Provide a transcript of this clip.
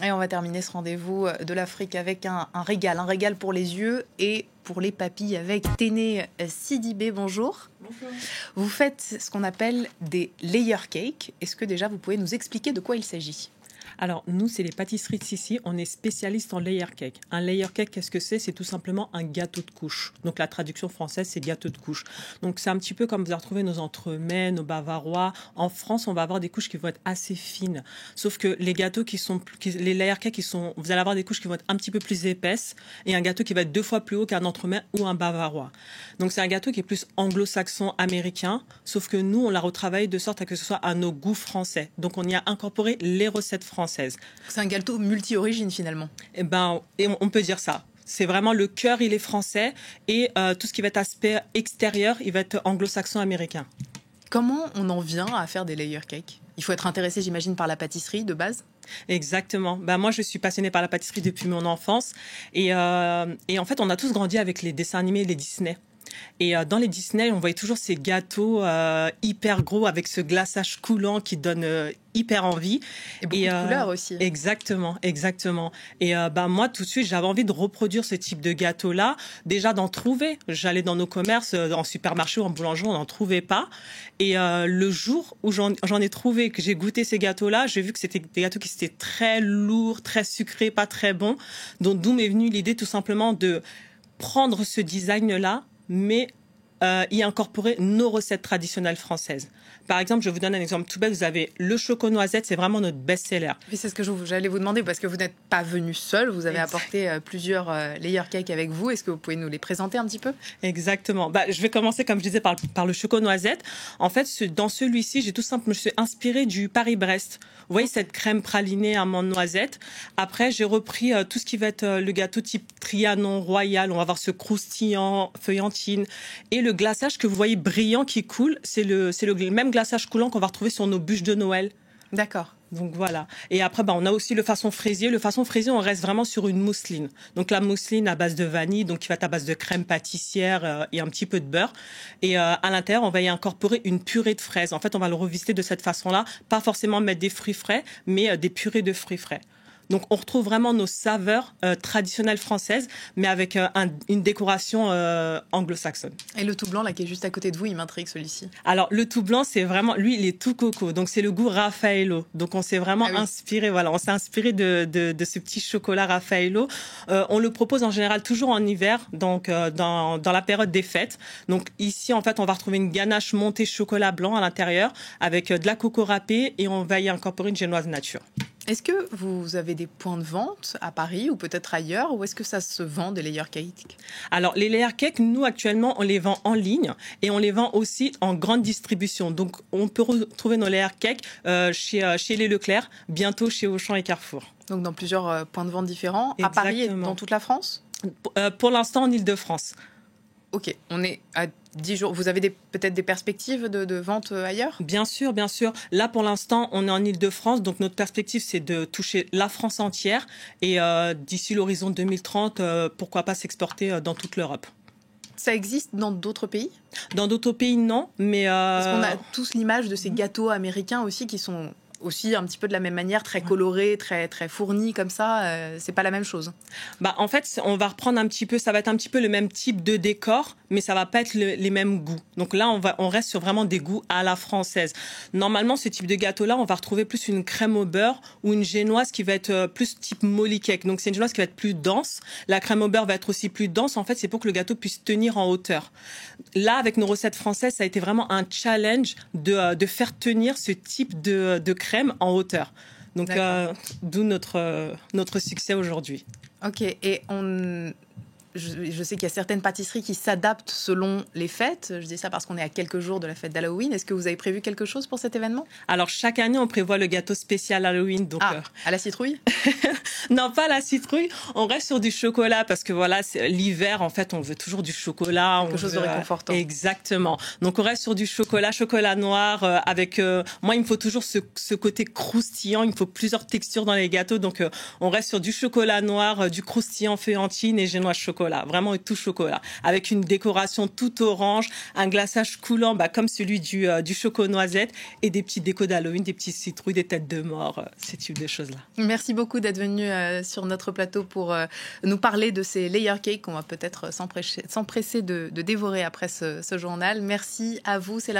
Et on va terminer ce rendez-vous de l'Afrique avec un régal pour les yeux et pour les papilles avec Téné Sidibé. Bonjour. Bonjour. Vous faites ce qu'on appelle des layer cakes. Est-ce que déjà vous pouvez nous expliquer de quoi il s'agit ? Alors, nous, c'est les pâtisseries de Sissi. On est spécialiste en layer cake. Un layer cake, qu'est-ce que c'est ? C'est tout simplement un gâteau de couche. Donc, la traduction française, c'est gâteau de couche. Donc, c'est un petit peu comme vous avez retrouvé nos entremets, nos bavarois. En France, on va avoir des couches qui vont être assez fines. Sauf que les gâteaux les layer cakes, vous allez avoir des couches qui vont être un petit peu plus épaisses et un gâteau qui va être 2 fois plus haut qu'un entremets ou un bavarois. Donc, c'est un gâteau qui est plus anglo-saxon, américain. Sauf que nous, on l'a retravaillé de sorte à que ce soit à nos goûts français. Donc, on y a incorporé les recettes françaises. C'est un gâteau multi-origine finalement. Et on peut dire ça. C'est vraiment le cœur, il est français et tout ce qui va être aspect extérieur, il va être anglo-saxon américain. Comment on en vient à faire des layer cakes ? Il faut être intéressé, j'imagine, par la pâtisserie de base. Exactement. Moi, je suis passionnée par la pâtisserie depuis mon enfance et en fait, on a tous grandi avec les dessins animés, les Disney. Et dans les Disney, on voyait toujours ces gâteaux hyper gros avec ce glaçage coulant qui donne hyper envie. Et beaucoup de couleurs aussi. Exactement. Et moi, tout de suite, j'avais envie de reproduire ce type de gâteau-là. Déjà d'en trouver. J'allais dans nos commerces, en supermarché ou en boulangerie, on n'en trouvait pas. Et le jour où j'en ai trouvé, que j'ai goûté ces gâteaux-là, j'ai vu que c'était des gâteaux qui étaient très lourds, très sucrés, pas très bons. Donc, d'où m'est venue l'idée tout simplement de prendre ce design-là, mais y incorporer nos recettes traditionnelles françaises. Par exemple, je vous donne un exemple tout bête. Vous avez le choco-noisette, c'est vraiment notre best-seller. Oui, c'est ce que j'allais vous demander, parce que vous n'êtes pas venu seul. Vous avez apporté plusieurs layer cakes avec vous. Est-ce que vous pouvez nous les présenter un petit peu ? Exactement. Je vais commencer, comme je disais, par le choco-noisette. En fait, dans celui-ci, je me suis inspirée du Paris-Brest. Vous voyez cette crème pralinée amande noisette. Après, j'ai repris tout ce qui va être le gâteau type Trianon royal. On va avoir ce croustillant, feuillantine. Et le glaçage que vous voyez brillant qui coule, c'est le même glaçage coulant qu'on va retrouver sur nos bûches de Noël. D'accord. Donc voilà. Et après, on a aussi le façon fraisier. Le façon fraisier, on reste vraiment sur une mousseline. Donc la mousseline à base de vanille, donc qui va être à base de crème pâtissière et un petit peu de beurre. Et à l'intérieur, on va y incorporer une purée de fraises. En fait, on va le revisiter de cette façon-là. Pas forcément mettre des fruits frais, mais des purées de fruits frais. Donc, on retrouve vraiment nos saveurs traditionnelles françaises, mais avec une décoration anglo-saxonne. Et le tout blanc, là, qui est juste à côté de vous, il m'intrigue, celui-ci. Alors, le tout blanc, c'est vraiment, lui, il est tout coco. Donc, c'est le goût Raffaello. Donc, on s'est vraiment inspiré, on s'est inspiré de ce petit chocolat Raffaello. On le propose en général toujours en hiver, donc dans la période des fêtes. Donc, ici, en fait, on va retrouver une ganache montée chocolat blanc à l'intérieur avec de la coco râpée et on va y incorporer une génoise nature. Est-ce que vous avez des points de vente à Paris ou peut-être ailleurs, ou est-ce que ça se vend des layer cakes ? Alors, les layer cakes, nous, actuellement, on les vend en ligne et on les vend aussi en grande distribution. Donc, on peut retrouver nos layer cakes chez les Leclerc, bientôt chez Auchan et Carrefour. Donc, dans plusieurs points de vente différents, Exactement. À Paris et dans toute la France ? Pour l'instant, en Île-de-France. Ok, on est à 10 jours. Vous avez peut-être des perspectives de vente ailleurs ? Bien sûr. Là, pour l'instant, on est en Île-de-France. Donc, notre perspective, c'est de toucher la France entière. Et d'ici l'horizon 2030, pourquoi pas s'exporter dans toute l'Europe. Ça existe dans d'autres pays ? Dans d'autres pays, non. Mais parce qu'on a tous l'image de ces gâteaux américains aussi qui sont aussi un petit peu de la même manière, très colorés, très, très fournis comme ça. C'est pas la même chose. En fait, on va reprendre un petit peu, ça va être un petit peu le même type de décor, mais ça va pas être les mêmes goûts. Donc là, on reste sur vraiment des goûts à la française. Normalement, ce type de gâteau-là, on va retrouver plus une crème au beurre ou une génoise qui va être plus type molly cake. Donc c'est une génoise qui va être plus dense. La crème au beurre va être aussi plus dense. En fait, c'est pour que le gâteau puisse tenir en hauteur. Là, avec nos recettes françaises, ça a été vraiment un challenge de faire tenir ce type de crème en hauteur. Donc, d'où notre succès aujourd'hui. Ok, et je sais qu'il y a certaines pâtisseries qui s'adaptent selon les fêtes. Je dis ça parce qu'on est à quelques jours de la fête d'Halloween. Est-ce que vous avez prévu quelque chose pour cet événement ? Alors, chaque année, on prévoit le gâteau spécial Halloween. Donc, à la citrouille ? Non, pas la citrouille. On reste sur du chocolat parce que voilà, c'est l'hiver, en fait, on veut toujours du chocolat. Quelque chose de réconfortant. Exactement. Donc, on reste sur du chocolat noir avec... moi, il me faut toujours ce côté croustillant. Il me faut plusieurs textures dans les gâteaux. Donc, on reste sur du chocolat noir, du croustillant feuillantine et génoise chocolat. chocolat, vraiment tout chocolat, avec une décoration tout orange, un glaçage coulant comme celui du choco noisette et des petits décos d'Halloween, des petits citrouilles, des têtes de mort, ce type de choses-là. Merci beaucoup d'être venu sur notre plateau pour nous parler de ces layer cakes qu'on va peut-être s'empresser de dévorer après ce journal. Merci à vous, c'est la fin.